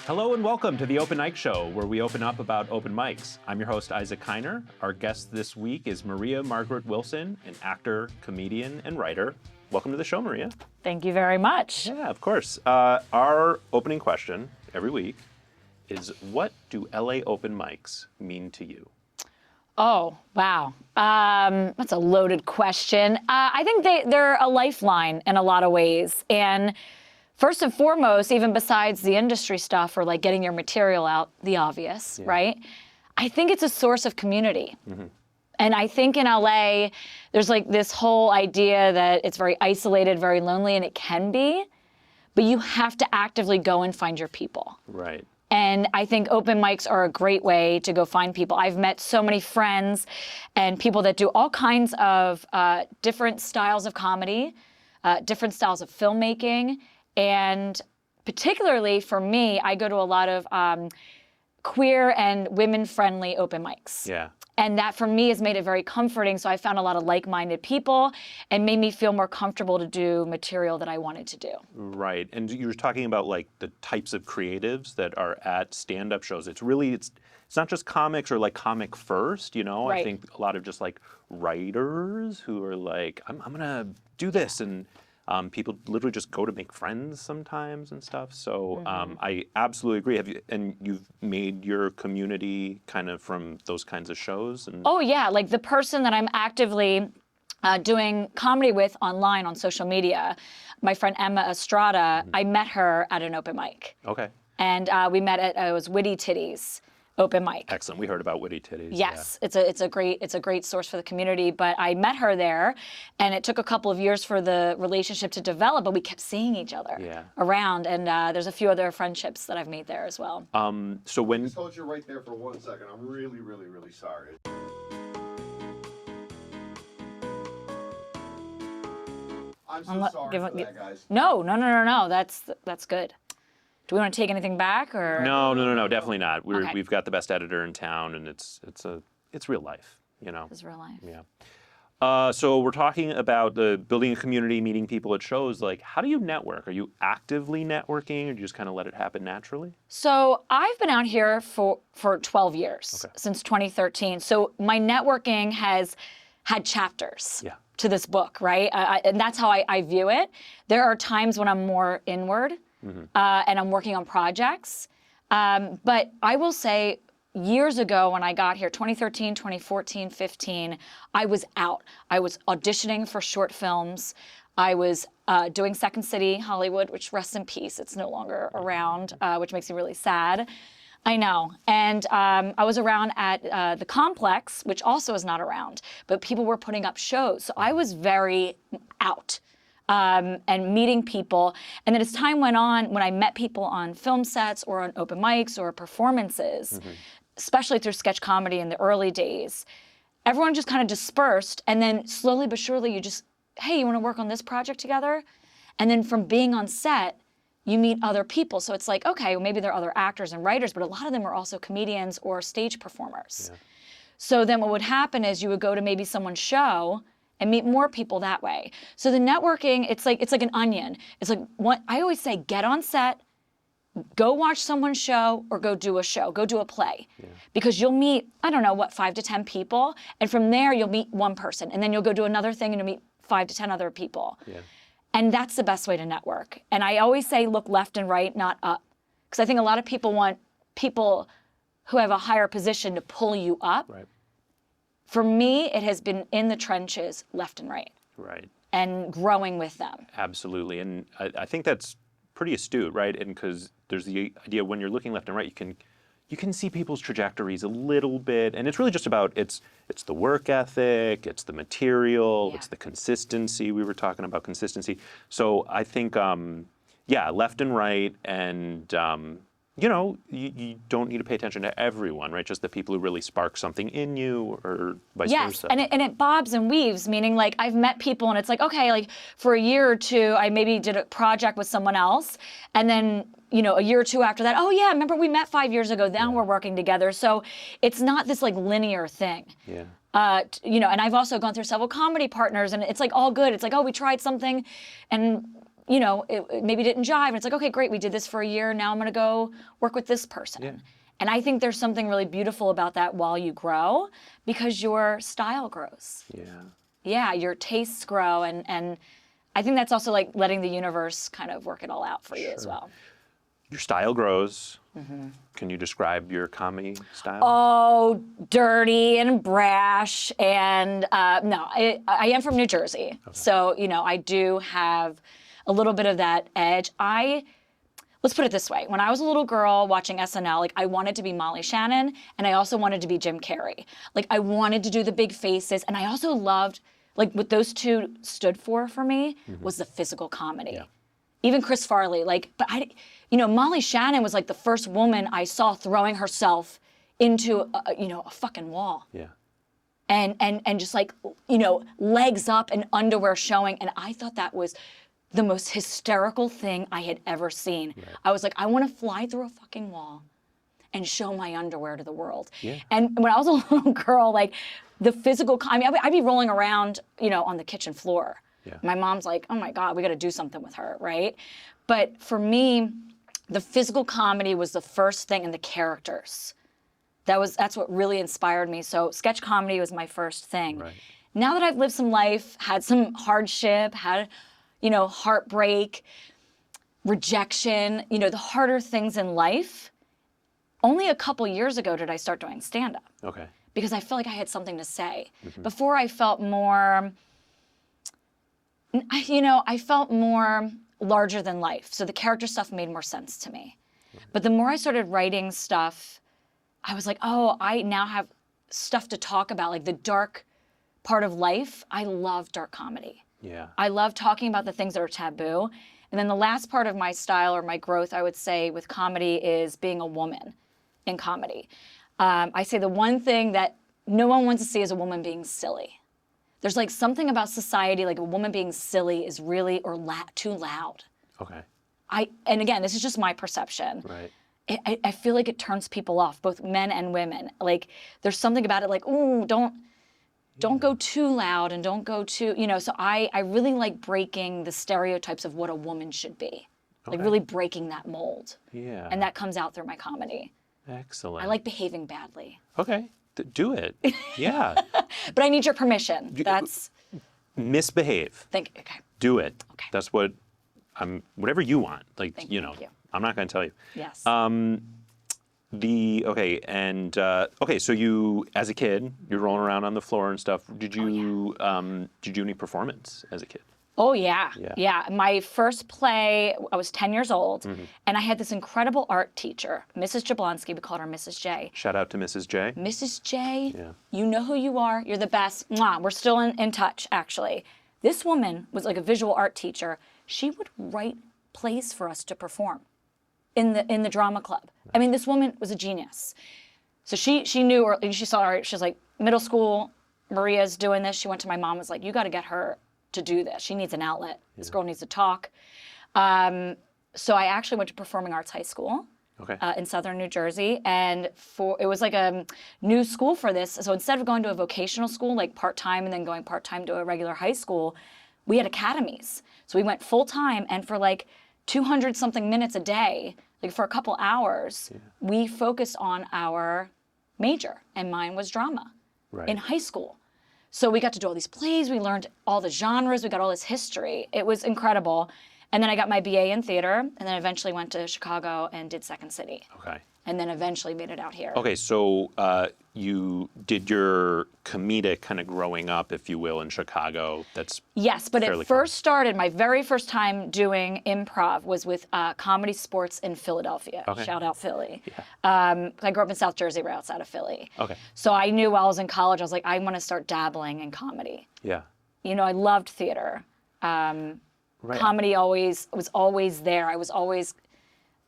Hello and welcome to The Open Ike Show, where we open up about open mics. I'm your host, Isaac Kiner. Our guest this week is Maria Margaret Wilson, an actor, comedian, and writer. Welcome to the show, Maria. Thank you very much. Yeah, of course. Our opening question every week is, what do LA open mics mean to you? Oh, wow. That's a loaded question. I think they're a lifeline in a lot of ways. And first and foremost, even besides the industry stuff or like getting your material out, the obvious, right? I think it's a source of community. Mm-hmm. And I think in LA, there's like this whole idea that it's very isolated, very lonely, and it can be, but you have to actively go and find your people. Right. And I think open mics are a great way to go find people. I've met so many friends and people that do all kinds of different styles of comedy, different styles of filmmaking. And particularly for me, I go to a lot of queer and women-friendly open mics. Yeah. And that for me has made it very comforting. So I found a lot of like-minded people and made me feel more comfortable to do material that I wanted to do. Right. And you were talking about like the types of creatives that are at stand-up shows. It's not just comics or like comic first, you know? Right. I think a lot of just like writers who are like, I'm going to do this. And people literally just go to make friends sometimes and stuff. So I absolutely agree. You've made your community kind of from those kinds of shows? Oh yeah, like the person that I'm actively doing comedy with online on social media, my friend Emma Estrada, I met her at an open mic. Okay. And we met at, it was Witty Titties open mic. Excellent. We heard about Witty Titties. Yes, yeah. It's a great source for the community. But I met her there, and it took a couple of years for the relationship to develop. But we kept seeing each other around, and there's a few other friendships that I've made there as well. So when just hold you right there for 1 second. I'm really, really, really sorry. I'm so sorry for that, guys. No. That's good. Do we want to take anything back or? No, definitely not. We've got the best editor in town, and it's real life, you know. It's real life. Yeah. So we're talking about the building a community, meeting people at shows. Like, how do you network? Are you actively networking, or do you just kind of let it happen naturally? So I've been out here for 12 years, since 2013. So my networking has had chapters to this book, right? And that's how I view it. There are times when I'm more inward. And I'm working on projects. But I will say years ago when I got here, 2013, 2014, 15, I was out. I was auditioning for short films. I was doing Second City Hollywood, which rests in peace. It's no longer around, which makes me really sad. I know. And I was around at the Complex, which also is not around. But people were putting up shows. So I was very out. And meeting people. And then as time went on, when I met people on film sets or on open mics or performances, especially through sketch comedy in the early days, everyone just kind of dispersed. And then slowly but surely hey, you want to work on this project together? And then from being on set, you meet other people. So it's like, okay, well, maybe there are other actors and writers, but a lot of them are also comedians or stage performers. Yeah. So then what would happen is you would go to maybe someone's show and meet more people that way. So the networking, it's like an onion. It's like I always say, get on set, go watch someone's show, or go do a show, go do a play. Yeah. Because you'll meet, 5 to 10 people, and from there you'll meet one person, and then you'll go do another thing and you'll meet 5 to 10 other people. Yeah. And that's the best way to network. And I always say, look left and right, not up. Because I think a lot of people want people who have a higher position to pull you up. Right. For me, it has been in the trenches, left and right. Right. And growing with them. Absolutely. And I think that's pretty astute, right? And because there's the idea when you're looking left and right, you can see people's trajectories a little bit. And it's really just about, it's the work ethic, it's the material, it's the consistency. We were talking about consistency. So I think, left and right, and you don't need to pay attention to everyone, right? Just the people who really spark something in you, or vice versa. Yes, and it bobs and weaves, meaning like I've met people and it's like, okay, like for a year or two, I maybe did a project with someone else, and then, a year or two after that, oh yeah, remember we met 5 years ago, now we're working together. So it's not this like linear thing. Yeah. And I've also gone through several comedy partners, and it's like all good. It's like, oh, we tried something, and you know, it maybe didn't jive. And it's like, okay, great, we did this for a year. Now I'm going to go work with this person. Yeah. And I think there's something really beautiful about that while you grow, because your style grows. Yeah. Yeah, your tastes grow. And I think that's also like letting the universe kind of work it all out for you as well. Your style grows. Can you describe your comedy style? Oh, dirty and brash. And no, I am from New Jersey. Okay. So, you know, I do have a little bit of that edge. Let's put it this way. When I was a little girl watching SNL, like I wanted to be Molly Shannon, and I also wanted to be Jim Carrey. Like I wanted to do the big faces, and I also loved, like what those two stood for me was the physical comedy. Yeah. Even Chris Farley, like, but you know, Molly Shannon was like the first woman I saw throwing herself into, a fucking wall. Yeah. And just like, you know, legs up and underwear showing, and I thought that was the most hysterical thing I had ever seen. Right. I was like, I want to fly through a fucking wall and show my underwear to the world. Yeah. And when I was a little girl, like the physical, I mean, I'd be rolling around, you know, on the kitchen floor. Yeah. My mom's like, oh my God, we got to do something with her, right? But for me, the physical comedy was the first thing, and the characters. That's what really inspired me. So sketch comedy was my first thing. Right. Now that I've lived some life, had some hardship, had, you know, heartbreak, rejection, you know, the harder things in life, only a couple years ago did I start doing stand-up. Okay. Because I felt like I had something to say. Before I felt more, you know, I felt more larger than life. So the character stuff made more sense to me. Right. But the more I started writing stuff, I was like, oh, I now have stuff to talk about, like the dark part of life. I love dark comedy. Yeah. I love talking about the things that are taboo. And then the last part of my style or my growth, I would say, with comedy is being a woman in comedy. I say the one thing that no one wants to see is a woman being silly. There's like something about society, like a woman being silly is really, or too loud. Okay. And again, this is just my perception. Right. I feel like it turns people off, both men and women. Like there's something about it like, ooh, don't go too loud and don't go too, you know, so I really like breaking the stereotypes of what a woman should be. Okay. Like really breaking that mold. Yeah. And that comes out through my comedy. Excellent. I like behaving badly. Okay. Do it. Yeah. But I need your permission. That's misbehave. Thank you. Okay. Do it. Okay. That's what whatever you want. Like, thank you know, you. I'm not going to tell you. Yes. So you, as a kid, you're rolling around on the floor and stuff. Did you do any performance as a kid? Oh, yeah. Yeah. My first play, I was 10 years old, and I had this incredible art teacher, Mrs. Jablonski. We called her Mrs. J. Shout out to Mrs. J. Mrs. J, you know who you are. You're the best. Mwah. We're still in touch, actually. This woman was like a visual art teacher. She would write plays for us to perform in the drama club. I mean, this woman was a genius. So she knew, or she saw her, she was like, middle school, Maria's doing this. She went to my mom, was like, you got to get her to do this. She needs an outlet. This girl needs to talk. So I actually went to Performing Arts High School in Southern New Jersey, and it was like a new school for this. So instead of going to a vocational school, like part-time, and then going part-time to a regular high school, we had academies. So we went full-time, and for like 200-something minutes a day, like for a couple hours, we focused on our major, and mine was drama in high school. So we got to do all these plays, we learned all the genres, we got all this history. It was incredible. And then I got my BA in theater, and then eventually went to Chicago and did Second City. Okay. And then eventually made it out here. Okay, so you did your comedic kind of growing up, if you will, in Chicago. That's yes, but it first started, my very first time doing improv was with Comedy Sports in Philadelphia. Okay. Shout out Philly. Yeah. I grew up in South Jersey, right outside of Philly. Okay. So I knew while I was in college, I was like, I want to start dabbling in comedy. Yeah. You know, I loved theater. Comedy was always there. I was always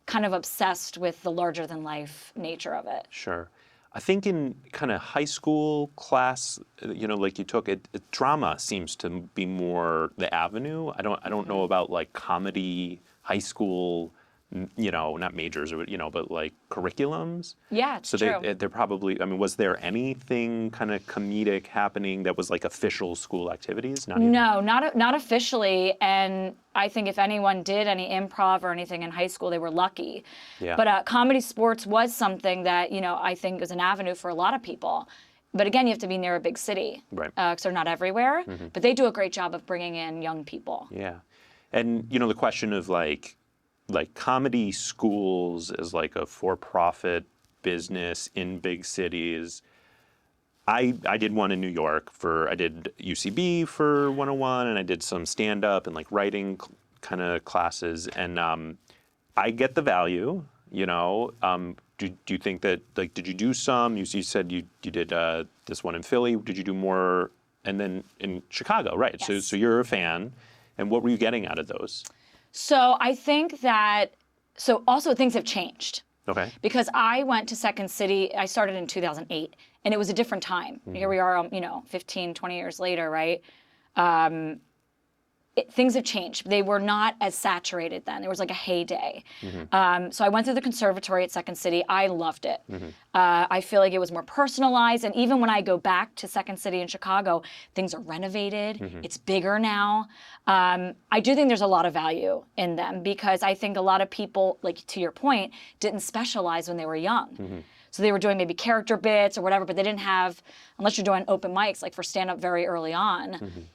kind of obsessed with the larger than life nature of it. Sure. I think in kind of high school class, you know, like you took it, drama seems to be more the avenue. I don't know about like comedy, high school, not majors or, but like curriculums. Yeah, it's so true. they're probably, was there anything kind of comedic happening that was like official school activities? No, not officially. And I think if anyone did any improv or anything in high school, they were lucky. Yeah. But comedy sports was something that, I think is an avenue for a lot of people. But again, you have to be near a big city. Right. Because they're not everywhere. But they do a great job of bringing in young people. Yeah. And, the question of like comedy schools as like a for-profit business in big cities. I did one in New York I did UCB for 101, and I did some stand-up and like writing kind of classes. And I get the value, Do you think that, like, did you do some? You said you did this one in Philly. Did you do more? And then in Chicago, right? Yes. So you're a fan. And what were you getting out of those? So I think that, also things have changed. Okay. Because I went to Second City, I started in 2008, and it was a different time. Here we are, 15, 20 years later, right? Things have changed. They were not as saturated then. There was like a heyday. So I went through the conservatory at Second City. I loved it. I feel like it was more personalized. And even when I go back to Second City in Chicago, things are renovated. It's bigger now. I do think there's a lot of value in them because I think a lot of people, like to your point, didn't specialize when they were young. So they were doing maybe character bits or whatever, but they didn't have, unless you're doing open mics, like for stand-up very early on.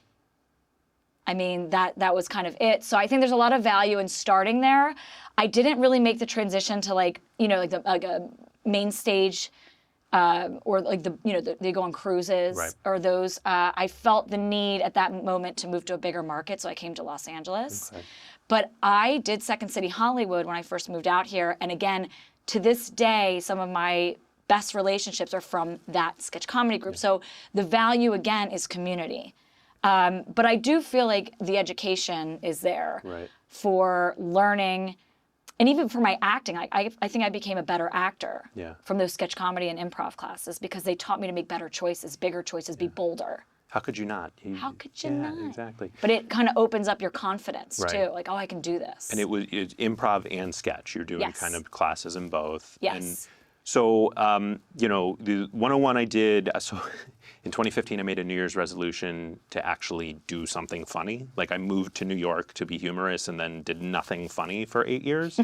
I mean, that was kind of it. So I think there's a lot of value in starting there. I didn't really make the transition to like a main stage or like they go on cruises Right. or those. I felt the need at that moment to move to a bigger market, so I came to Los Angeles. Okay. But I did Second City Hollywood when I first moved out here. And again, to this day, some of my best relationships are from that sketch comedy group. So the value, again, is community. But I do feel like the education is there Right. for learning, and even for my acting. I think I became a better actor from those sketch comedy and improv classes because they taught me to make better choices, bigger choices, be bolder. How could you not? How could you not? Yeah, exactly. But it kind of opens up your confidence Right. too. Like, oh, I can do this. And it's improv and sketch. You're doing Yes. kind of classes in both. Yes. And so, the 101 I did, so in 2015, I made a New Year's resolution to actually do something funny. Like I moved to New York to be humorous and then did nothing funny for 8 years.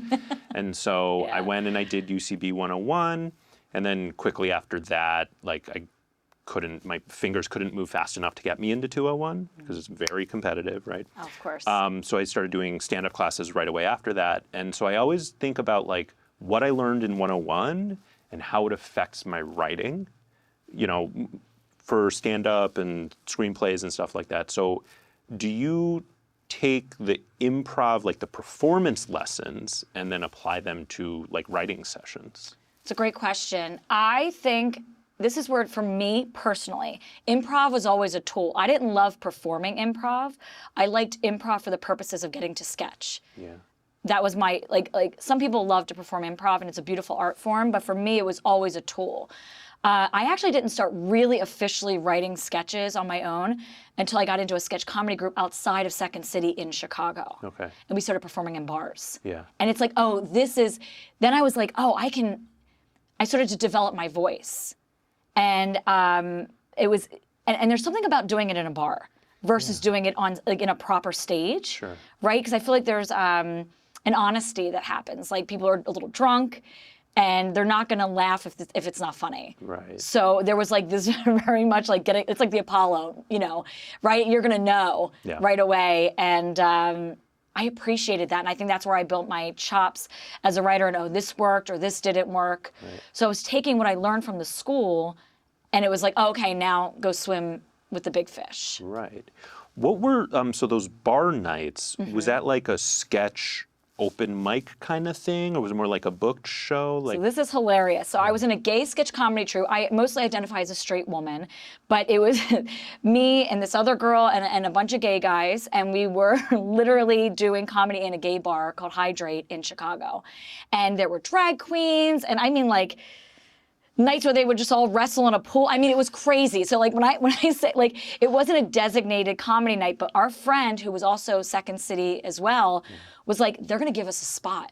And so I went and I did UCB 101. And then quickly after that, like my fingers couldn't move fast enough to get me into 201 because it's very competitive, right? Oh, of course. So I started doing stand-up classes right away after that. And so I always think about like what I learned in 101 and how it affects my writing, for stand-up and screenplays and stuff like that. So do you take the improv, like the performance lessons, and then apply them to like writing sessions? It's a great question. I think this is where, for me personally, improv was always a tool. I didn't love performing improv. I liked improv for the purposes of getting to sketch. Yeah. That was my, like some people love to perform improv and it's a beautiful art form, but for me it was always a tool. I actually didn't start really officially writing sketches on my own until I got into a sketch comedy group outside of Second City in Chicago. Okay. And we started performing in bars. Yeah. And it's like, then I was like, I started to develop my voice. And it was, and there's something about doing it in a bar versus doing it on in a proper stage, Sure. right? Because I feel like there's an honesty that happens. Like people are a little drunk, and they're not going to laugh if it's not funny. Right. So there was like this very much like it's like the Apollo, right? You're going to know right away, and I appreciated that, and I think that's where I built my chops as a writer. And this worked or this didn't work. Right. So I was taking what I learned from the school, and it was like, okay, now go swim with the big fish. Right. What were so those bar nights? Was that like a sketch open mic kind of thing, or was it more like a booked show? So this is hilarious. So I was in a gay sketch comedy troupe. I mostly identify as a straight woman, but it was me and this other girl and a bunch of gay guys, and we were literally doing comedy in a gay bar called Hydrate in Chicago. And there were drag queens, and I mean like nights where they would just all wrestle in a pool. I mean, it was crazy. So like when I say like it wasn't a designated comedy night, but our friend who was also Second City as well was like, they're gonna give us a spot.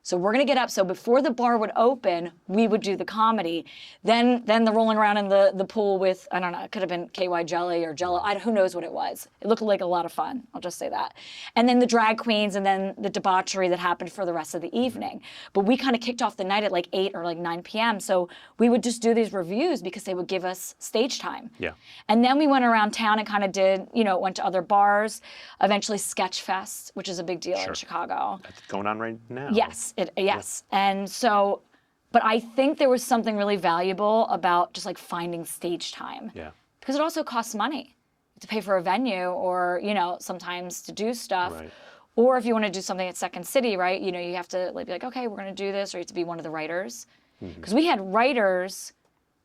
So we're going to get up. So before the bar would open, we would do the comedy. Then the rolling around in the pool with, I don't know, it could have been KY jelly or Jello. Who knows what it was. It looked like a lot of fun. I'll just say that. And then the drag queens and then the debauchery that happened for the rest of the evening. But we kind of kicked off the night at like 8 or like 9 p.m. So we would just do these reviews because they would give us stage time. Yeah. And then we went around town and kind of did, went to other bars, eventually Sketch Fest, which is a big deal in Chicago. That's going on right now. Yes. Yes. And so, but I think there was something really valuable about just like finding stage time. Yeah. Because it also costs money to pay for a venue or, sometimes to do stuff. Right. Or if you want to do something at Second City, right, you have to be like, okay, we're going to do this, or you have to be one of the writers. Because we had writers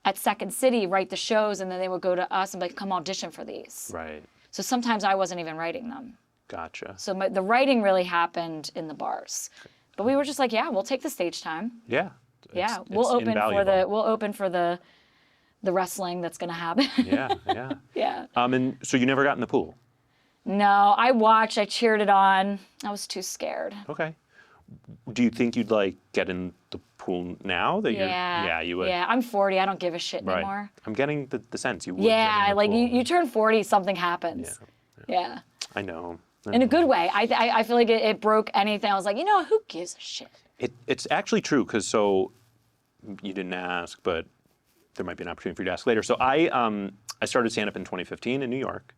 at Second City write the shows, and then they would go to us and be like, come audition for these. Right. So sometimes I wasn't even writing them. Gotcha. So the writing really happened in the bars. But we were just like, yeah, we'll take the stage time. Yeah. We'll open invaluable. for the wrestling that's going to happen. Yeah. Yeah. And so you never got in the pool? No, I watched. I cheered it on. I was too scared. Okay. Do you think you'd get in the pool now that you would? Yeah, I'm 40. I don't give a shit Right. anymore. I'm getting the sense you would. Yeah, get in the pool. you turn 40, something happens. Yeah. I know. In a good way. I feel like it broke anything. I was like, who gives a shit? It's actually true because you didn't ask, but there might be an opportunity for you to ask later. So I started stand-up in 2015 in New York,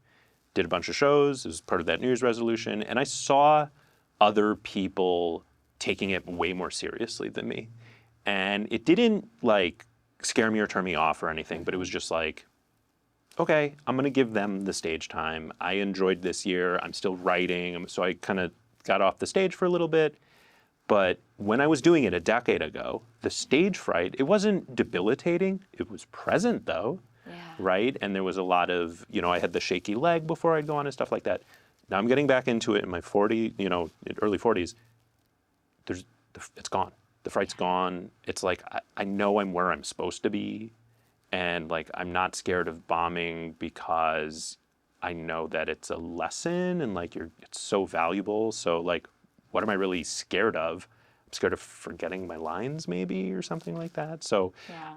did a bunch of shows as part of that New Year's resolution, and I saw other people taking it way more seriously than me. And it didn't scare me or turn me off or anything, but it was just like, okay, I'm going to give them the stage time. I enjoyed this year. I'm still writing. So I kind of got off the stage for a little bit. But when I was doing it a decade ago, the stage fright, it wasn't debilitating. It was present though, right? And there was a lot of, I had the shaky leg before I'd go on and stuff like that. Now I'm getting back into it in my early 40s. It's gone. The fright's gone. It's like, I know I'm where I'm supposed to be. And I'm not scared of bombing because I know that it's a lesson and it's so valuable. So what am I really scared of? I'm scared of forgetting my lines maybe or something like that. So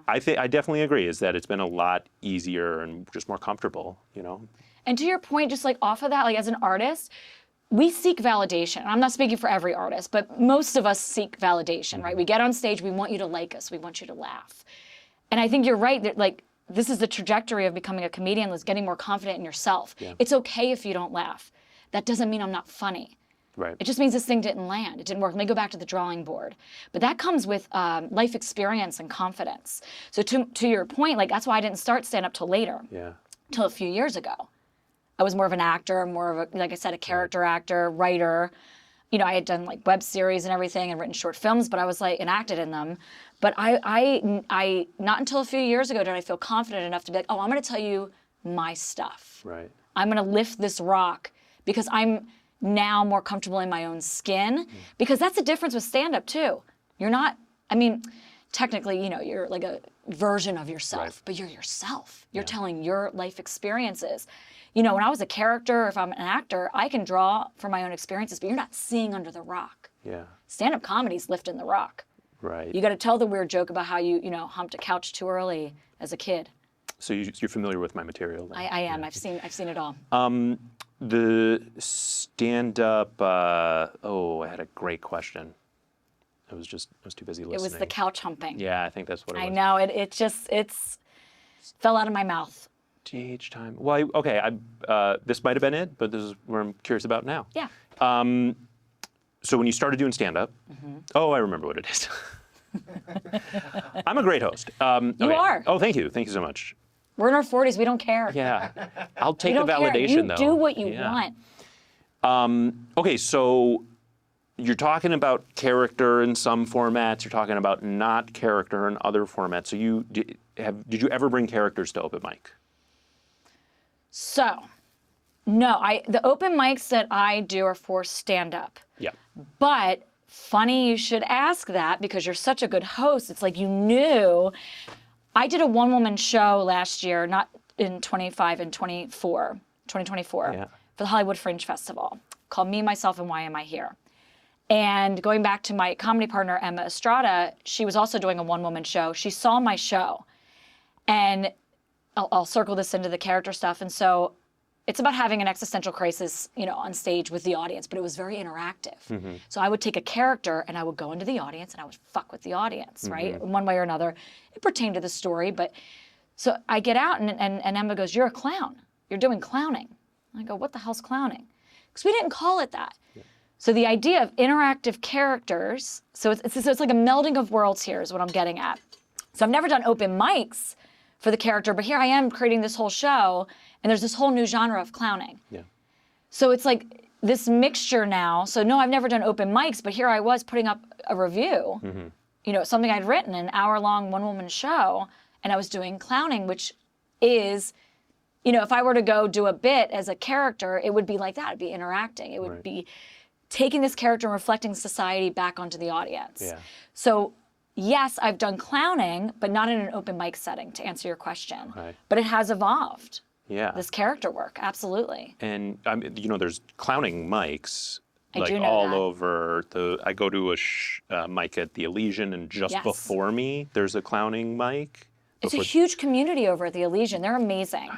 I definitely agree is that it's been a lot easier and just more comfortable, And to your point, just off of that, as an artist, we seek validation. I'm not speaking for every artist, but most of us seek validation, right? We get on stage, we want you to like us, we want you to laugh. And I think you're right that this is the trajectory of becoming a comedian, is getting more confident in yourself. Yeah. It's okay if you don't laugh. That doesn't mean I'm not funny. Right. It just means this thing didn't land. It didn't work. Let me go back to the drawing board. But that comes with life experience and confidence. So to your point, that's why I didn't start stand-up till later. Yeah. Till a few years ago. I was more of an actor, more of like I said, a character actor, writer. I had done web series and everything and written short films, but I was and acted in them. But I not until a few years ago did I feel confident enough to be like, oh, I'm going to tell you my stuff. Right. I'm going to lift this rock because I'm now more comfortable in my own skin. Because that's the difference with stand-up too. You're not, technically, you're a version of yourself, but you're yourself. You're telling your life experiences. When I was a character, if I'm an actor, I can draw from my own experiences, but you're not seeing under the rock. Yeah. Stand-up comedy's lifting the rock. Right. You got to tell the weird joke about how you humped a couch too early as a kid. So you're familiar with my material then? I am. Yeah. I've seen it all. The stand-up, I had a great question. I was too busy listening. It was the couch humping. Yeah, I think that's what it was. I know, it's fell out of my mouth. Stage time. Well, this might have been it, but this is what I'm curious about now. Yeah. So when you started doing stand-up, I remember what it is. I'm a great host. You are. Oh, thank you. Thank you so much. We're in our 40s. We don't care. Yeah. I'll take the validation, though. You do what you want. Okay, so you're talking about character in some formats. You're talking about not character in other formats. So did you ever bring characters to open mic? So, no. The open mics that I do are for stand-up. Yeah. But funny you should ask that because you're such a good host. It's you knew. I did a one-woman show last year, not in 2024, for the Hollywood Fringe Festival, called Me, Myself, and Why Am I Here? And going back to my comedy partner, Emma Estrada, she was also doing a one-woman show. She saw my show. And I'll circle this into the character stuff. And so it's about having an existential crisis, on stage with the audience, but it was very interactive. So I would take a character and I would go into the audience and I would fuck with the audience, right? In one way or another. It pertained to the story, but so I get out and Emma goes, "You're a clown. You're doing clowning." I go, "What the hell's clowning?" Because we didn't call it that. Yeah. So the idea of interactive characters, so it's like a melding of worlds here is what I'm getting at. So I've never done open mics for the character, but here I am creating this whole show, and there's this whole new genre of clowning. Yeah. So it's like this mixture now. So no, I've never done open mics, but here I was putting up a review, something I'd written, an hour-long one-woman show, and I was doing clowning, which is, if I were to go do a bit as a character, it would be like that. It'd be interacting. It would be taking this character and reflecting society back onto the audience. Yeah. So yes, I've done clowning, but not in an open mic setting, to answer your question. Right. But it has evolved. Yeah. This character work, absolutely. And there's clowning mics all over I go to a mic at the Elysian, and just before me, there's a clowning mic. It's a huge community over at the Elysian. They're amazing.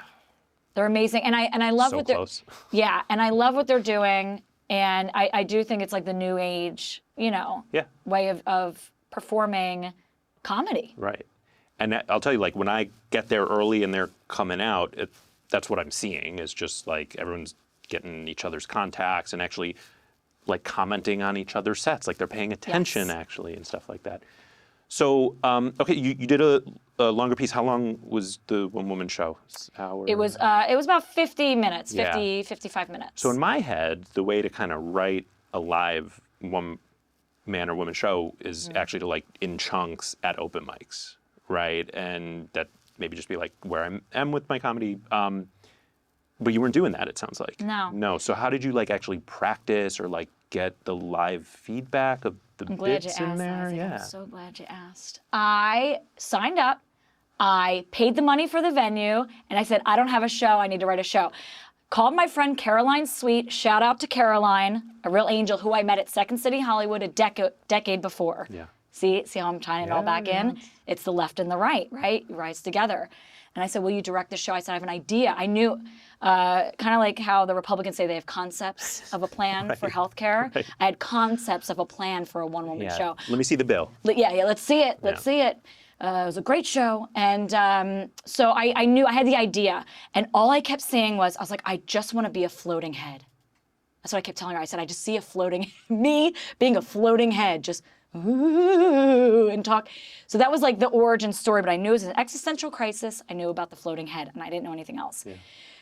They're amazing, and I love so what they're close. Yeah, and I love what they're doing, and I do think it's like the new age, way of performing comedy. Right, and I'll tell you, like when I get there early and they're coming out, that's what I'm seeing is just like everyone's getting each other's contacts and actually like commenting on each other's sets, like they're paying attention actually and stuff like that. So, okay, you did a longer piece. How long was the one-woman show? Hour? It was about 50 minutes, 55 minutes. So in my head, the way to kind of write a live one-man or woman show is actually to like in chunks at open mics, right? And that maybe just be like where I am with my comedy. But you weren't doing that, it sounds like. No. So how did you like actually practice or like get the live feedback of the bits in there? I'm so glad you asked. I signed up. I paid the money for the venue, and I said, I don't have a show. I need to write a show. Called my friend Caroline Sweet. Shout out to Caroline, a real angel who I met at Second City Hollywood a decade before. Yeah. See how I'm tying it all back in? It's the left and the right? You rise together. And I said, will you direct the show? I said, I have an idea. I knew, kind of like how the Republicans say they have concepts of a plan for healthcare. Right. I had concepts of a plan for a one-woman show. Let me see the bill. Let's see it. Let's see it. It was a great show. And so I knew, I had the idea. And all I kept saying was, I was like, I just want to be a floating head. That's what I kept telling her. I said, I just see me being a floating head, just ooh, and talk. So that was like the origin story, but I knew it was an existential crisis. I knew about the floating head, and I didn't know anything else. Yeah.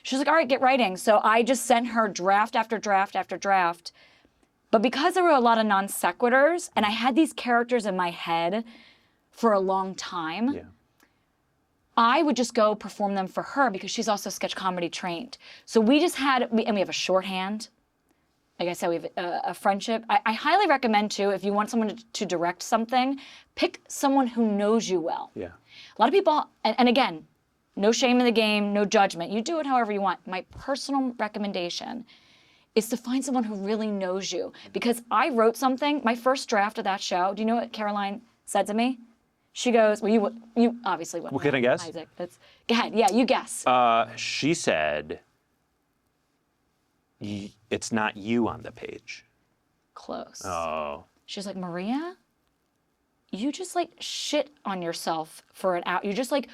She was like, all right, get writing. So I just sent her draft after draft after draft. But because there were a lot of non sequiturs, and I had these characters in my head for a long time, I would just go perform them for her because she's also sketch comedy trained. So we just had, and we have a shorthand. Like I said, we have a friendship. I highly recommend, too, if you want someone to direct something, pick someone who knows you well. Yeah. A lot of people, and again, no shame in the game, no judgment. You do it however you want. My personal recommendation is to find someone who really knows you. Because I wrote something, my first draft of that show, do you know what Caroline said to me? She goes, well, you obviously wouldn't. Well, can I guess? Isaac. Go ahead. Yeah, you guess. She said, it's not you on the page. Close. Oh. She's like, Maria, you just like shit on yourself for an hour. You just like,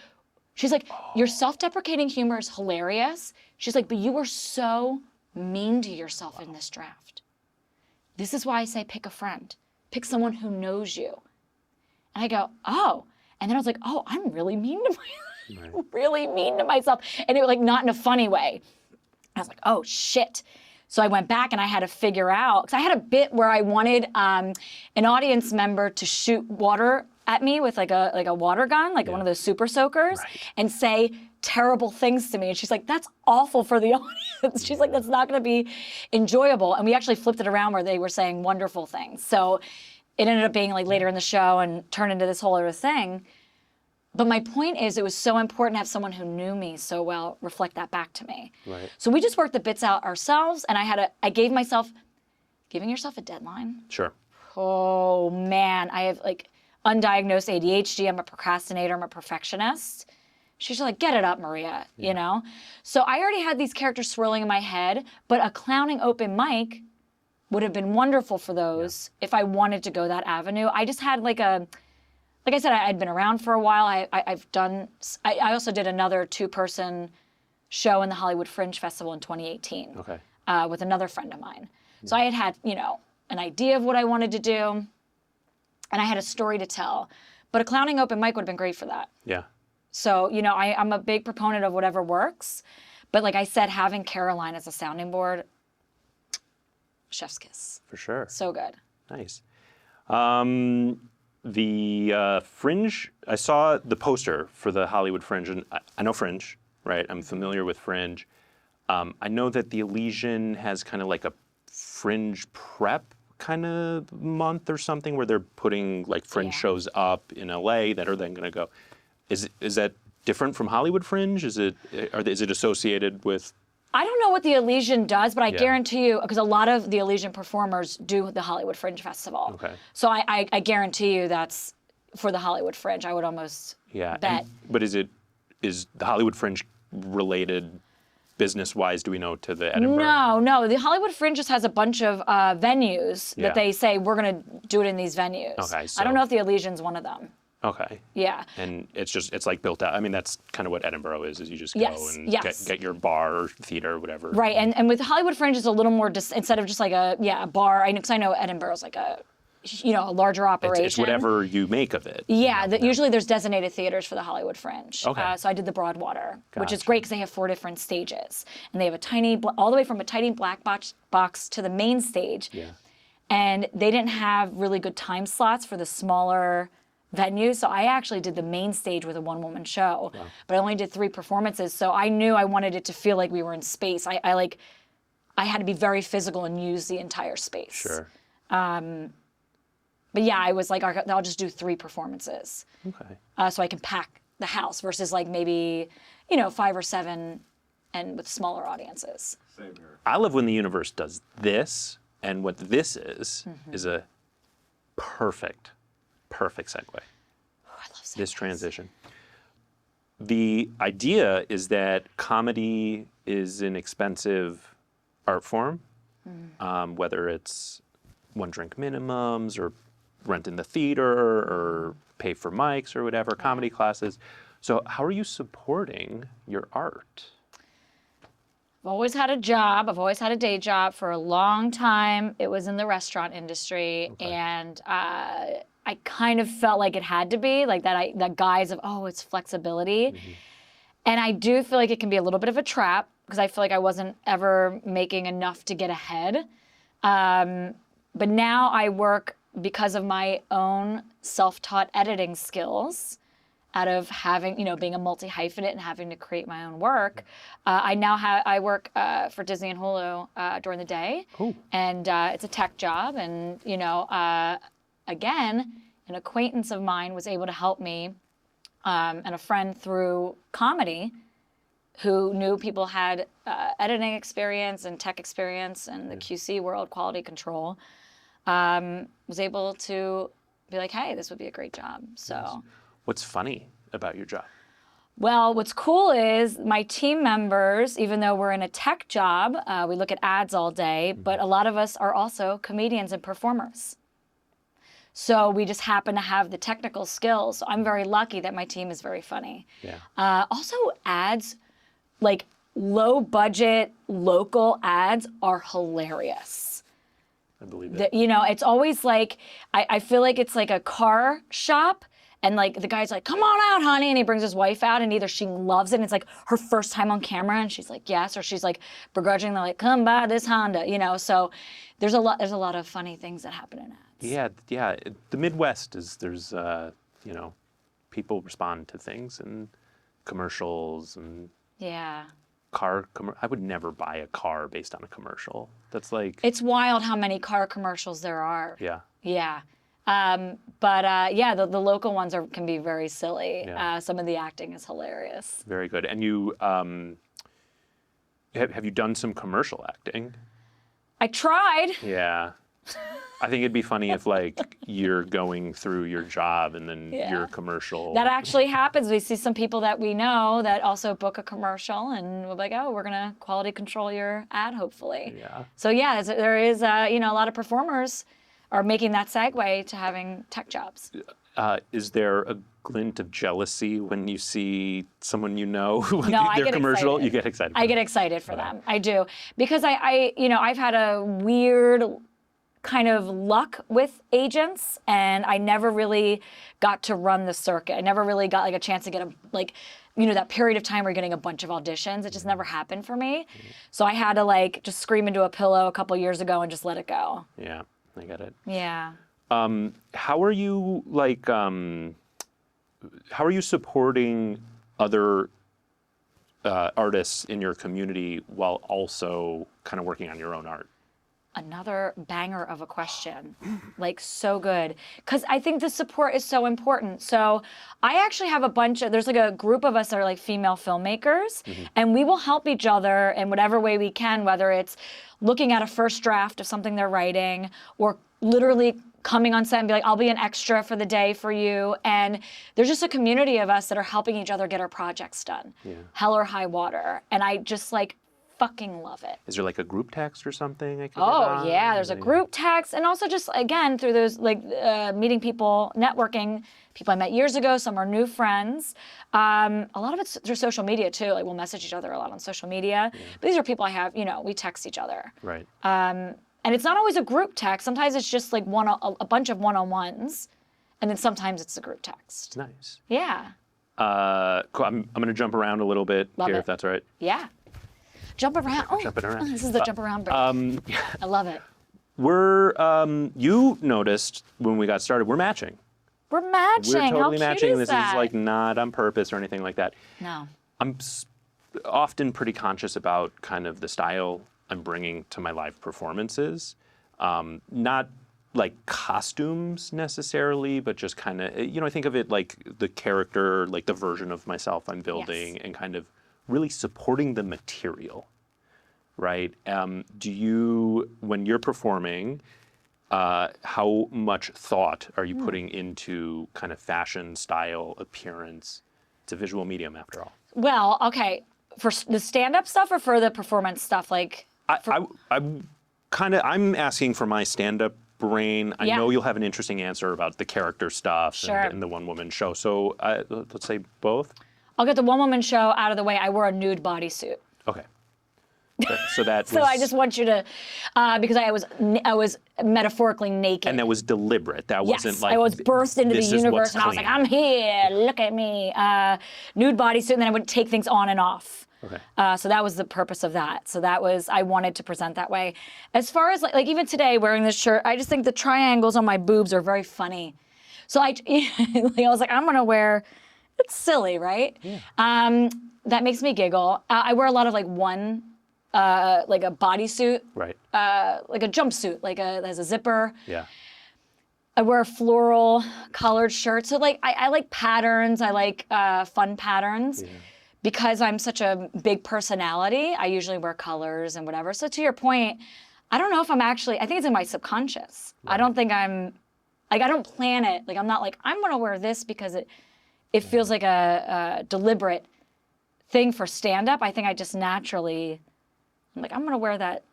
she's like, your self-deprecating humor is hilarious. She's like, but you were so mean to yourself in this draft. This is why I say pick a friend. Pick someone who knows you. And I go, oh. And then I was like, oh, I'm really mean to myself. Right. Really mean to myself. And it was like not in a funny way. I was like, oh, shit. So I went back and I had to figure out, because I had a bit where I wanted an audience member to shoot water at me with like a water gun, like one of those super soakers, and say terrible things to me. And she's like, that's awful for the audience. She's like, that's not going to be enjoyable. And we actually flipped it around where they were saying wonderful things. So it ended up being like later in the show and turned into this whole other thing. But my point is, it was so important to have someone who knew me so well reflect that back to me. Right. So we just worked the bits out ourselves, and I gave myself, giving yourself a deadline. Sure. Oh man, I have like undiagnosed ADHD. I'm a procrastinator. I'm a perfectionist. She's like, get it up, Maria, you know? So I already had these characters swirling in my head, but a clowning open mic would have been wonderful for those if I wanted to go that avenue. I just had like I said, I'd been around for a while. I also did another 2-person show in the Hollywood Fringe Festival in 2018 with another friend of mine. So I had, you know, an idea of what I wanted to do, and I had a story to tell. But a clowning open mic would have been great for that. Yeah. So, you know, I'm a big proponent of whatever works. But like I said, having Caroline as a sounding board, chef's kiss. For sure. So good. Nice. The Fringe, I saw the poster for the Hollywood Fringe, and I know Fringe, right? I'm familiar with Fringe. I know that the Elysian has kind of like a Fringe prep kind of month or something where they're putting like Fringe shows up in LA that are then going to go. Is that different from Hollywood Fringe? Is it associated with? I don't know what the Elysian does, but I guarantee you, because a lot of the Elysian performers do the Hollywood Fringe Festival. Okay. So I guarantee you that's for the Hollywood Fringe. I would almost bet. But is the Hollywood Fringe related business-wise, do we know, to the Edinburgh? No. The Hollywood Fringe just has a bunch of venues that they say, we're going to do it in these venues. Okay, I don't know if the Elysian's one of them. Okay. Yeah. And it's like built out. I mean, that's kind of what Edinburgh is you just go and get your bar or theater or whatever. Right. And with Hollywood Fringe, it's a little more, instead of just like a bar, because I know Edinburgh's like a larger operation. It's whatever you make of it. Yeah. Usually there's designated theaters for the Hollywood Fringe. Okay. So I did the Broadwater, which is great because they have 4 different stages. And they have all the way from a tiny black box to the main stage. Yeah. And they didn't have really good time slots for the smaller venue, so I actually did the main stage with a 1-woman show, but I only did 3 performances, so I knew I wanted it to feel like we were in space. I had to be very physical and use the entire space. Sure. But yeah, I was like, I'll just do 3 performances. Okay. So I can pack the house versus like maybe, 5 or 7 and with smaller audiences. Same here. I love when the universe does this, and what this is a perfect segue. Oh, I love segues. This transition. The idea is that comedy is an expensive art form, whether it's 1-drink minimums or rent in the theater or pay for mics or whatever, comedy classes. So how are you supporting your art? I've always had a job. I've always had a day job for a long time. It was in the restaurant industry, and I kind of felt like it had to be like that guise of, it's flexibility. And I do feel like it can be a little bit of a trap because I feel like I wasn't ever making enough to get ahead. But now I work because of my own self-taught editing skills out of having, being a multi-hyphenate and having to create my own work. I work for Disney and Hulu during the day. Cool. And it's a tech job. And, again, an acquaintance of mine was able to help me, and a friend through comedy who knew people had editing experience and tech experience and the QC world, quality control, was able to be like, hey, this would be a great job. So, what's funny about your job? Well, what's cool is my team members, even though we're in a tech job, we look at ads all day, but a lot of us are also comedians and performers. So we just happen to have the technical skills. So I'm very lucky that my team is very funny. Yeah. Also, ads, like low budget, local ads are hilarious. I believe it. It's always like, I feel like it's like a car shop. And like the guy's like, come on out, honey. And he brings his wife out and either she loves it and it's like her first time on camera and she's like, yes. Or she's like begrudgingly like, come buy this Honda, So there's a lot of funny things that happen in ads. Yeah. The Midwest there's people respond to things and commercials and I would never buy a car based on a commercial. That's like... It's wild how many car commercials there are. Yeah. Yeah. The local ones can be very silly. Yeah. Some of the acting is hilarious. Very good. And you, have you done some commercial acting? I tried. Yeah. I think it'd be funny if like you're going through your job and then your commercial. That actually happens. We see some people that we know that also book a commercial, and we're like, oh, we're gonna quality control your ad, hopefully. Yeah. So yeah, there is a lot of performers are making that segue to having tech jobs. Is there a glint of jealousy when you see someone No, their commercial? Excited. You get excited. I get excited for them. I do, because I've had a weird kind of luck with agents, and I never really got to run the circuit. I never really got like a chance to get that period of time where you're getting a bunch of auditions. It just never happened for me. So I had to like just scream into a pillow a couple years ago and just let it go. Yeah, I get it. Yeah. How are you supporting other artists in your community while also kind of working on your own art? Another banger of a question, like so good, because I think the support is so important. So I actually have there's like a group of us that are like female filmmakers, and we will help each other in whatever way we can, whether it's looking at a first draft of something they're writing, or literally coming on set and be like, I'll be an extra for the day for you. And there's just a community of us that are helping each other get our projects done, hell or high water. And I just like fucking love it. Is there like a group text or something I can Oh get on? yeah, there's a group text, and also just again through those like meeting people, networking, people I met years ago. Some are new friends. A lot of it's through social media too. Like we'll message each other a lot on social media. But these are people I have. We text each other. Right. And it's not always a group text. Sometimes it's just like a bunch of one-on-ones, and then sometimes it's a group text. Nice. Yeah. Cool. I'm going to jump around a little bit Love here, it. if that's all right. Yeah. Jump around. Oh, Jumping around. This is the jump around break. I love it. You noticed when we got started, we're matching. We're matching. We're totally How matching. cute This that? is like not on purpose or anything like that. No. I'm often pretty conscious about kind of the style I'm bringing to my live performances. Not like costumes necessarily, but just kind of, I think of it like the character, like the version of myself I'm building, and kind of really supporting the material, right? Do you, when you're performing, how much thought are you putting into kind of fashion, style, appearance? It's a visual medium after all. Well, okay, for the stand-up stuff or for the performance stuff, like? I'm asking for my stand-up brain. I know you'll have an interesting answer about the character stuff and the one-woman show. So let's say both. I'll get the one-woman show out of the way. I wore a nude bodysuit. Okay. So that. So I just want you to, because I was metaphorically naked. And that was deliberate. That wasn't like. I was burst into the universe, and I was like, I'm here. Look at me. Nude bodysuit, and then I would take things on and off. Okay. So that was the purpose of that. So that was, I wanted to present that way. As far as like even today wearing this shirt, I just think the triangles on my boobs are very funny. So I was like, I'm gonna wear. It's silly, right? Yeah. That makes me giggle. I wear a lot of like like a bodysuit, right? Like a jumpsuit, like there's a zipper. Yeah. I wear floral colored shirts. So like I like patterns. I like fun patterns. Yeah. Because I'm such a big personality, I usually wear colors and whatever. So to your point, I don't know if I think it's in my subconscious. Right. I don't think I don't plan it. Like I'm not like, I'm gonna wear this because it feels like a deliberate thing for stand-up. I think I just naturally, I'm like, I'm gonna wear that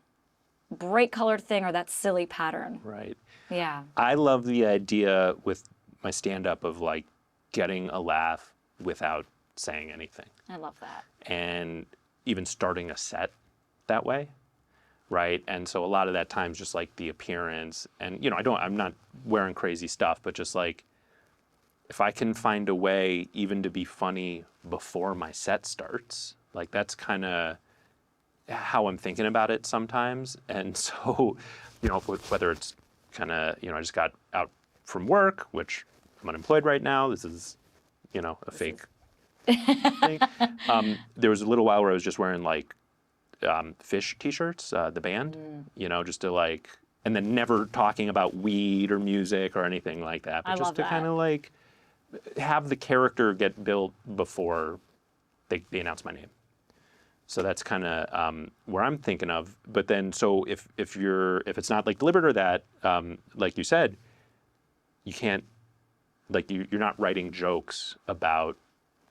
bright colored thing or that silly pattern. Right. Yeah. I love the idea with my stand-up of like getting a laugh without saying anything. I love that. And even starting a set that way, right? And so a lot of that time's just like the appearance, and I'm not wearing crazy stuff, but just like if I can find a way even to be funny before my set starts, like that's kind of how I'm thinking about it sometimes. And so, whether it's kind of, I just got out from work, which I'm unemployed right now. This is, a fake thing. There was a little while where I was just wearing like Fish t-shirts, the band, just to like, and then never talking about weed or music or anything like that, but just to kind of like have the character get built before they announce my name. So that's kind of where I'm thinking of. But then, so if it's not like deliberate or that, like you said, you can't, like you're not writing jokes about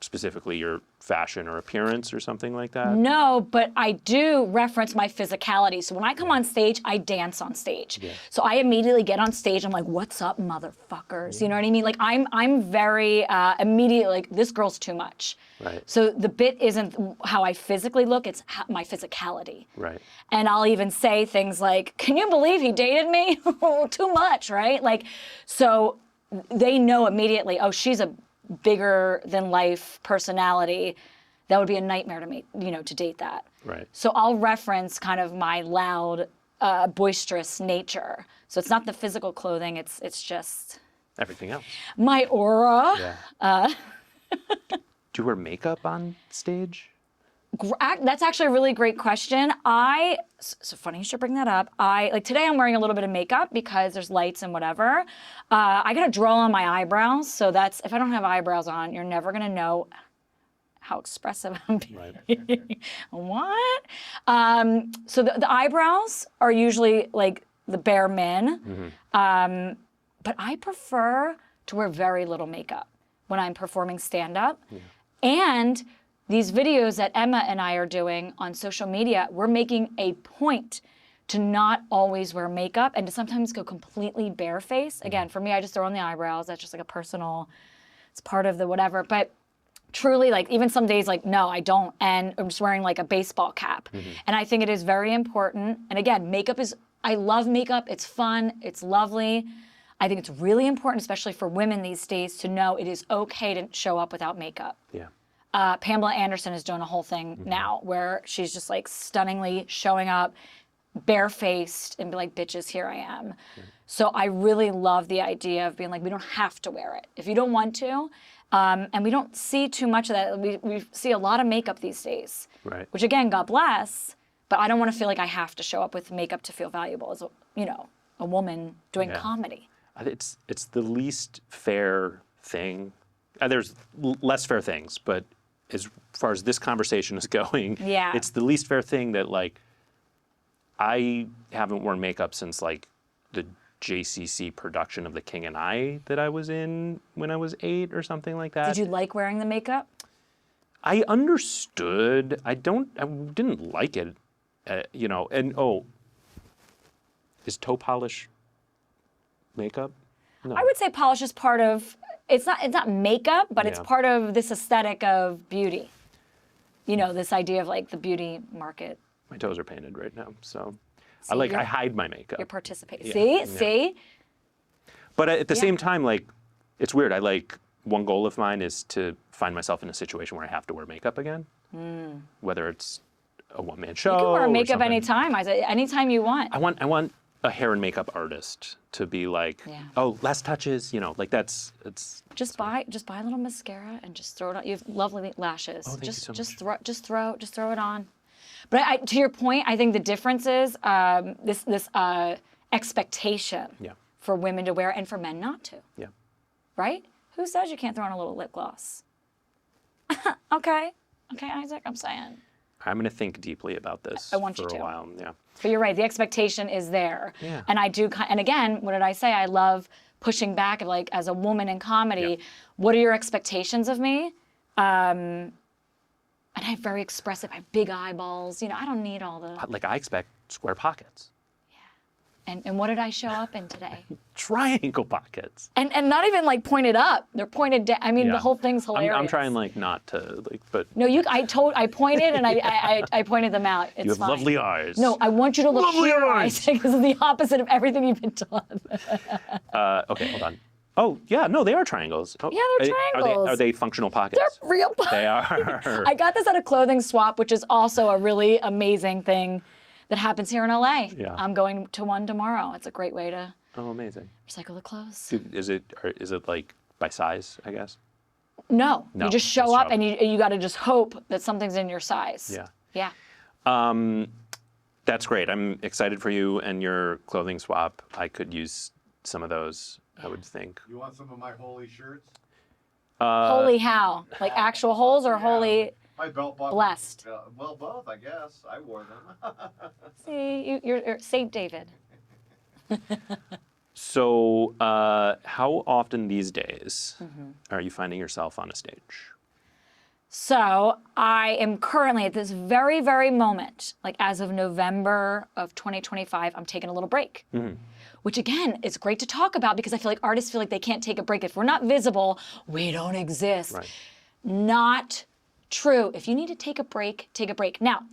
specifically your fashion or appearance or something like that? No, but I do reference my physicality. So when I come on stage, I dance on stage. Yeah. So I immediately get on stage. I'm like, "What's up, motherfuckers?" You know what I mean? Like I'm very immediately like, "This girl's too much." Right. So the bit isn't how I physically look; it's my physicality. Right. And I'll even say things like, "Can you believe he dated me?" Too much, right? Like, so they know immediately. Oh, she's a bigger than life personality. That would be a nightmare to me, to date that. Right. So I'll reference kind of my loud, boisterous nature. So it's not the physical clothing, it's just Everything else. my aura. Yeah. Do you wear makeup on stage? That's actually a really great question. So funny you should bring that up. Like today I'm wearing a little bit of makeup because there's lights and whatever. I got to draw on my eyebrows. So if I don't have eyebrows on, you're never going to know how expressive I'm being. Right. What? So the eyebrows are usually like the bare min. Mm-hmm. But I prefer to wear very little makeup when I'm performing stand-up. Yeah. And these videos that Emma and I are doing on social media, we're making a point to not always wear makeup and to sometimes go completely barefaced. Again, for me, I just throw on the eyebrows. That's just like it's part of the whatever. But truly, like even some days, like, no, I don't. And I'm just wearing like a baseball cap. Mm-hmm. And I think it is very important. And again, I love makeup. It's fun. It's lovely. I think it's really important, especially for women these days, to know it is okay to show up without makeup. Yeah. Pamela Anderson is doing a whole thing now where she's just like stunningly showing up barefaced and be like, bitches, here I am. Yeah. So I really love the idea of being like, we don't have to wear it if you don't want to. And we don't see too much of that. We see a lot of makeup these days, right? Which again, God bless, but I don't want to feel like I have to show up with makeup to feel valuable as a woman doing comedy. It's the least fair thing. There's less fair things, but as far as this conversation is going, it's the least fair thing that like I haven't worn makeup since like the JCC production of The King and I that I was in when I was 8 or something like that. Did you like wearing the makeup? I understood. I didn't like it, and is toe polish makeup? No. I would say polish is part of. It's not makeup, but it's part of this aesthetic of beauty. This idea of like the beauty market. My toes are painted right now, so I hide my makeup. You're participating. See? But at the same time, like, it's weird. One goal of mine is to find myself in a situation where I have to wear makeup again. Whether it's a one-man show. You can wear makeup anytime. Anytime you want. I want a hair and makeup artist to be like, oh, last touches, it's. Just buy a little mascara and just throw it on. You have lovely lashes. Oh, thank you so much. Just throw it on. But to your point, I think the difference is this expectation for women to wear and for men not to. Yeah. Right? Who says you can't throw on a little lip gloss? Okay, Isaac, I'm saying. I'm going to think deeply about this I want for you to. a while. Yeah. But you're right. The expectation is there. Yeah. And I do. And again, what did I say? I love pushing back. Like as a woman in comedy, what are your expectations of me? And I'm very expressive. I have big eyeballs. I don't need all the. Like I expect square pockets. And what did I show up in today? Triangle pockets. And not even like pointed up. They're pointed down. I mean, the whole thing's hilarious. I'm trying like not to like, but. No, I pointed and I pointed them out. It's you have fine. lovely eyes. No, I want you to look lovely here, eyes. because it's the opposite of everything you've been taught. Okay, hold on. Oh, yeah, no, they are triangles. Oh, yeah, they're triangles. Are they functional pockets? They're real pockets. They are. I got this at a clothing swap, which is also a really amazing thing that happens here in LA. Yeah. I'm going to one tomorrow. It's a great way to amazing. recycle the clothes. Dude, is it like by size, I guess? No, you just show up and you got to just hope that something's in your size. Yeah. Yeah. That's great. I'm excited for you and your clothing swap. I could use some of those, I would think. You want some of my holy shirts? Holy how? Like actual holes or holy? My belt buckle. Blessed. Well, both, I guess. I wore them. See, you're Saint David. So, how often these days are you finding yourself on a stage? So I am currently at this very, very moment, like as of November of 2025, I'm taking a little break. Which again, is great to talk about because I feel like artists feel like they can't take a break. If we're not visible, we don't exist. Right. Not true. If you need to take a break, take a break. Now,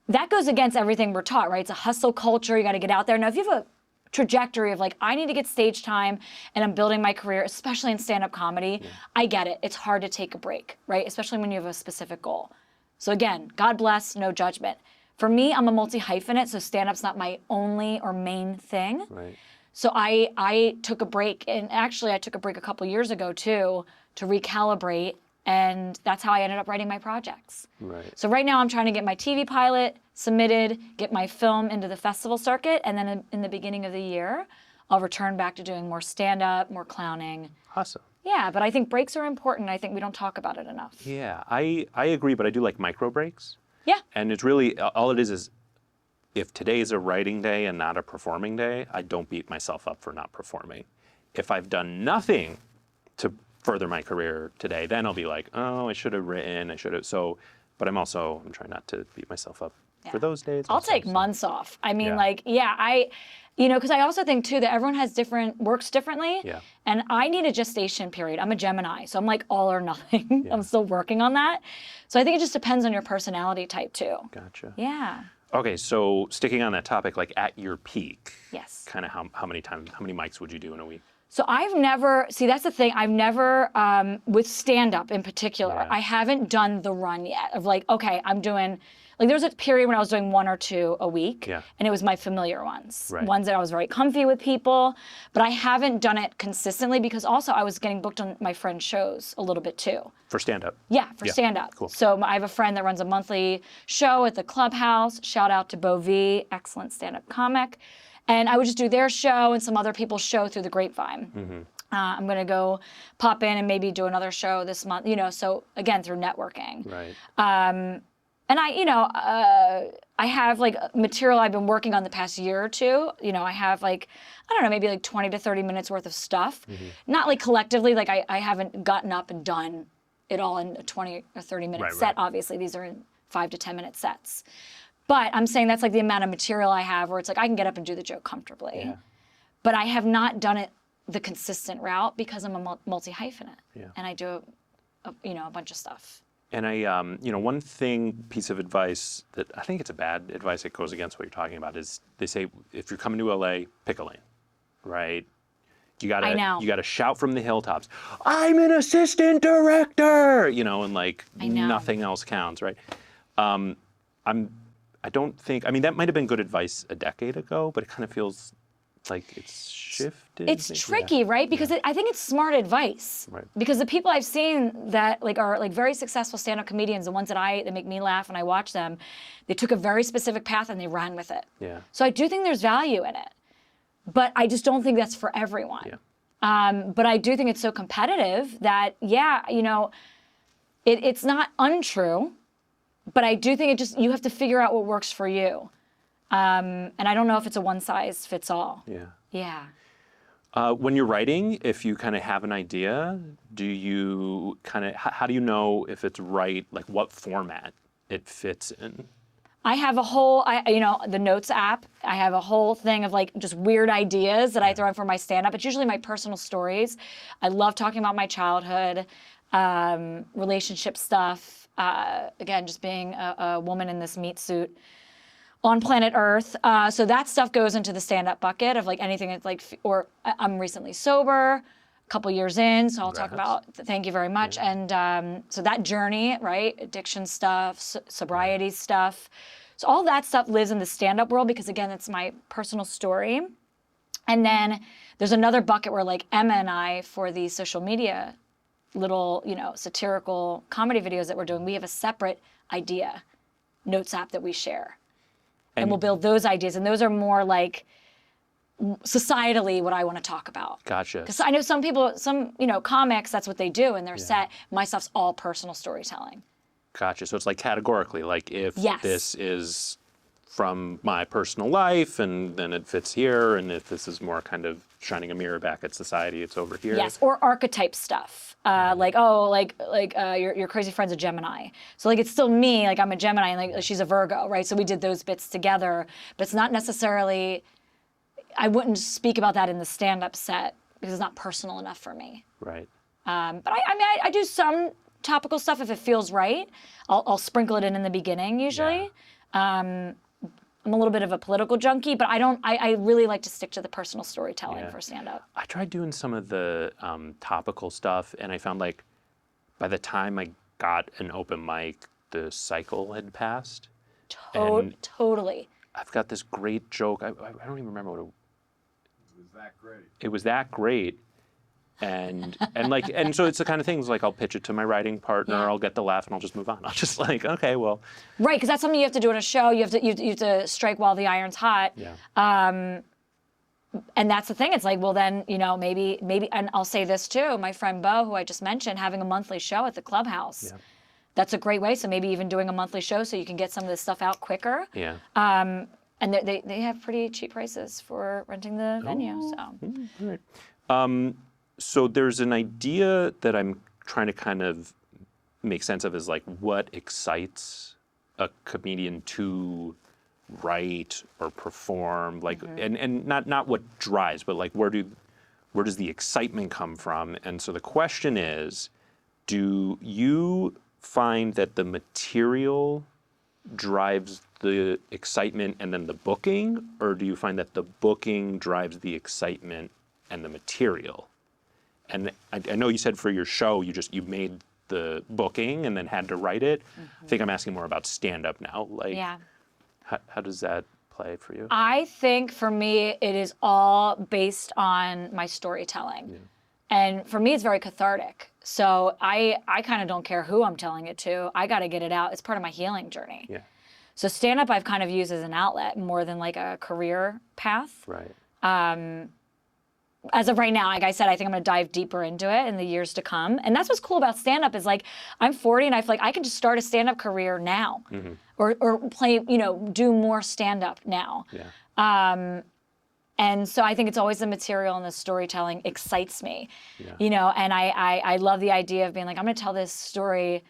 that goes against everything we're taught, right? It's a hustle culture. You got to get out there. Now, if you have a trajectory of like, I need to get stage time and I'm building my career, especially in stand-up comedy, I get it. It's hard to take a break, right? Especially when you have a specific goal. So again, God bless, no judgment. For me, I'm a multi-hyphenate, so stand-up's not my only or main thing. Right. So I took a break, and actually I took a break a couple years ago too, to recalibrate, and that's how I ended up writing my projects. Right. So right now I'm trying to get my TV pilot submitted, get my film into the festival circuit, and then in the beginning of the year, I'll return back to doing more stand-up, more clowning. Awesome. Yeah, but I think breaks are important. I think we don't talk about it enough. Yeah, I agree, but I do like micro breaks. Yeah. And it's really, all it is if today is a writing day and not a performing day, I don't beat myself up for not performing. If I've done nothing to further my career today, then I'll be like, oh, I should have written, but I'm trying not to beat myself up for those days. I'll take months off. I mean, because I also think too that everyone has works differently. Yeah. And I need a gestation period. I'm a Gemini, so I'm like all or nothing. I'm still working on that. So I think it just depends on your personality type too. Gotcha. Yeah. Okay, so sticking on that topic, like at your peak, Yes. kind of how many mics would you do in a week? So that's the thing, I've never, with stand-up in particular, I haven't done the run yet of like, okay, I'm doing, like there was a period when I was doing 1 or 2 a week, and it was my familiar ones, ones that I was very comfy with people, but I haven't done it consistently because also I was getting booked on my friends' shows a little bit too. For stand-up? Yeah, for stand-up. Cool. So I have a friend that runs a monthly show at the Clubhouse, shout out to Bo V, excellent stand-up comic. And I would just do their show and some other people's show through the grapevine. I'm going to go pop in and maybe do another show this month, so again, through networking. Right. And I have like material I've been working on the past year or two. I have like, I don't know, maybe like 20 to 30 minutes worth of stuff. Not like collectively, like I haven't gotten up and done it all in a 20 or 30 minute set. Obviously, these are in 5 to 10 minute sets. But I'm saying that's like the amount of material I have where it's like I can get up and do the joke comfortably. Yeah. But I have not done it the consistent route because I'm a multi-hyphenate. Yeah. And I do a bunch of stuff. And one piece of advice that I think it's a bad advice that goes against what you're talking about is they say if you're coming to LA, pick a lane, right? You gotta shout from the hilltops, I'm an assistant director, and like nothing else counts, right? That might have been good advice a decade ago, but it kind of feels like it's shifted. It's tricky, right? Because I think it's smart advice. Right. Because the people I've seen that like are like very successful stand-up comedians, the ones that make me laugh when I watch them, they took a very specific path and they ran with it. Yeah. So I do think there's value in it, but I just don't think that's for everyone. Yeah. But I do think it's so competitive that it's not untrue. But I do think you have to figure out what works for you. And I don't know if it's a one size fits all. Yeah. Yeah. When you're writing, if you kind of have an idea, how do you know if it's right, like what format it fits in? I have a whole, the Notes app, I have a whole thing of like just weird ideas that I throw in for my stand-up. It's usually my personal stories. I love talking about my childhood, relationship stuff. Again, just being a woman in this meat suit on planet Earth. So that stuff goes into the stand-up bucket of like anything that's like, or I'm recently sober, a couple years in, so I'll talk about, thank you very much. Yeah. And so that journey, right? Addiction stuff, sobriety stuff. So all that stuff lives in the stand-up world because again, it's my personal story. And then there's another bucket where like Emma and I, for the social media little, satirical comedy videos that we're doing, we have a separate idea Notes app that we share. And we'll build those ideas. And those are more like societally what I want to talk about. Gotcha. Because I know some people, comics, that's what they do in their set. My stuff's all personal storytelling. Gotcha. So it's like categorically, like if Yes. this is from my personal life, and then it fits here, and if this is more kind of shining a mirror back at society, it's over here. Yes, or archetype stuff. Your crazy friend's a Gemini. So like it's still me, like I'm a Gemini, and like she's a Virgo, right? So we did those bits together, but it's not necessarily, I wouldn't speak about that in the stand-up set because it's not personal enough for me. Right. But I do some topical stuff if it feels right. I'll sprinkle it in the beginning usually. Yeah. I'm a little bit of a political junkie, but I really like to stick to the personal storytelling for stand-up. I tried doing some of the topical stuff, and I found like by the time I got an open mic, the cycle had passed. Totally. I've got this great joke. I don't even remember what It was that great. it was. That great. And so it's the kind of things like I'll pitch it to my writing partner, Yeah. I'll get the laugh, and I'll just move on. I'll just like, okay, well. Right, because that's something you have to do in a show. You have to strike while the iron's hot. Yeah. And that's the thing. It's like, well, then, maybe, and I'll say this too. My friend Bo, who I just mentioned, having a monthly show at the Clubhouse. Yeah. That's a great way. So maybe even doing a monthly show so you can get some of this stuff out quicker. Yeah. And they have pretty cheap prices for renting the venue. So. All right. So there's an idea that I'm trying to kind of make sense of, is like what excites a comedian to write or perform, like, and not what drives, but like where does the excitement come from? And so the question is, do you find that the material drives the excitement and then the booking, or do you find that the booking drives the excitement and the material? And I know you said for your show you made the booking and then had to write it. I think I'm asking more about stand-up now. Like, Yeah. how does that play for you? I think for me, it is all based on my storytelling. And for me, it's very cathartic. So I kind of don't care who I'm telling it to. I got to get it out. It's part of my healing journey. Yeah. So stand-up I've kind of used as an outlet more than like a career path. Right. As of right now, like I said, I think I'm going to dive deeper into it in the years to come. And that's what's cool about stand-up is like, I'm 40 and I feel like I can just start a stand-up career now or play, do more stand-up now. Yeah. And so I think it's always the material and the storytelling excites me, Yeah. And I love the idea of being like, I'm going to tell this story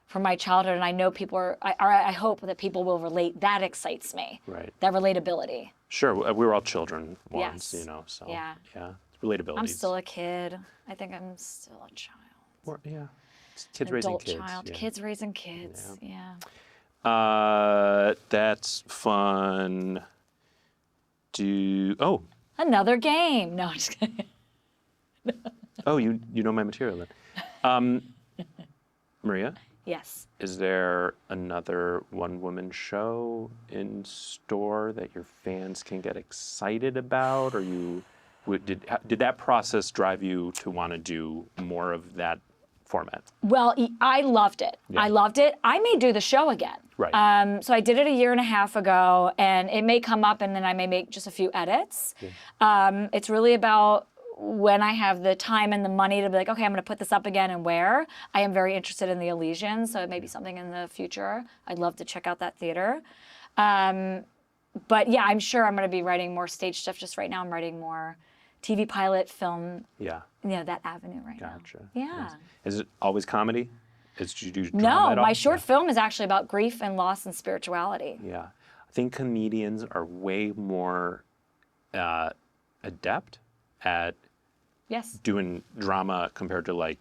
from my childhood and I know I hope that people will relate. That excites me. Right. That relatability. Sure. We were all children once, Yes. So Yeah. relatability. I'm still a kid. I think I'm still a child. Yeah. It's kids raising Adult kids. child. Yeah. Kids raising kids. Yeah. That's fun. Another game. No, I'm just kidding. Oh, you know my material then. Maria, Yes. is there another one-woman show in store that your fans can get excited about, or did that process drive you to want to do more of that format? Well, I loved it. Yeah. I loved it. I may do the show again. Right. So I did it a year and a half ago, and it may come up, and then I may make just a few edits. Yeah. It's really about when I have the time and the money to be like, okay, I'm going to put this up again and where. I am very interested in the Elysian, so it may be something in the future. I'd love to check out that theater. But yeah, I'm sure I'm going to be writing more stage stuff. Just right now, I'm writing more TV pilot, film, Yeah. that avenue right now. Gotcha. Yeah. Nice. Is it always comedy? Did you do drama No, at all? my short film is actually about grief and loss and spirituality. Yeah. I think comedians are way more adept at Yes. doing drama compared to like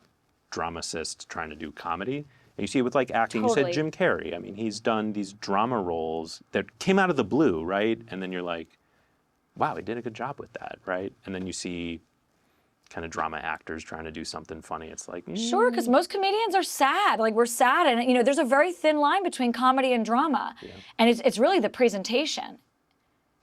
dramatists trying to do comedy. And you see it with like acting. Totally. You said Jim Carrey. I mean, he's done these drama roles that came out of the blue, right? And then you're like, wow, he did a good job with that, right? And then you see kind of drama actors trying to do something funny. It's like, Sure, because most comedians are sad. Like we're sad, and there's a very thin line between comedy and drama, and it's really the presentation.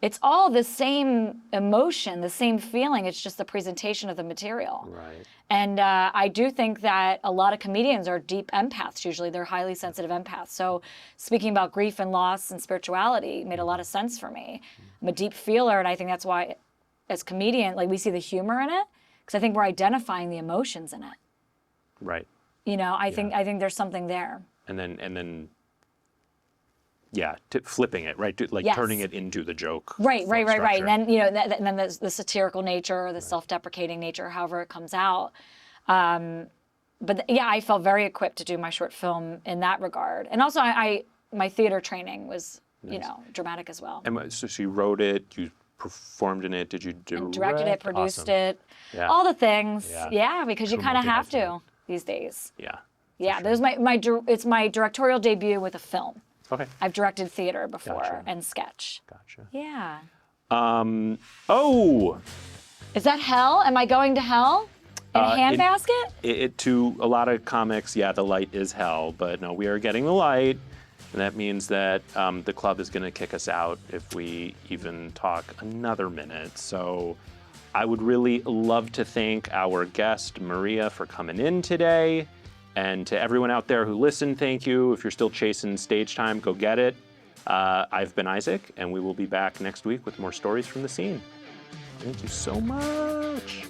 It's all the same emotion, the same feeling. It's just the presentation of the material. Right. And I do think that a lot of comedians are deep empaths. Usually, they're highly sensitive empaths. So, speaking about grief and loss and spirituality made a lot of sense for me. I'm a deep feeler, and I think that's why, as comedian, like we see the humor in it, because I think we're identifying the emotions in it. Right. I think there's something there. and then yeah, flipping it, right? Like Yes. turning it into the joke. Right. structure. And then, and then the satirical nature, or the self-deprecating nature, however it comes out. But yeah, I felt very equipped to do my short film in that regard. And also, my theater training was, dramatic as well. And so you wrote it, you performed in it, did you direct? And directed it, produced Awesome. it, Yeah. all the things. Yeah. Yeah, because you True kind of have to multitasking. these days. Yeah. Yeah, there's it's my directorial debut with a film. Okay. I've directed theater before Gotcha. and sketch. Gotcha. Yeah. Oh. Is that hell? Am I going to hell? In a handbasket? To a lot of comics, yeah, the light is hell, but no, we are getting the light, and that means that the club is going to kick us out if we even talk another minute. So I would really love to thank our guest, Maria, for coming in today. And to everyone out there who listened, thank you. If you're still chasing stage time, go get it. I've been Isaac, and we will be back next week with more stories from the scene. Thank you so much.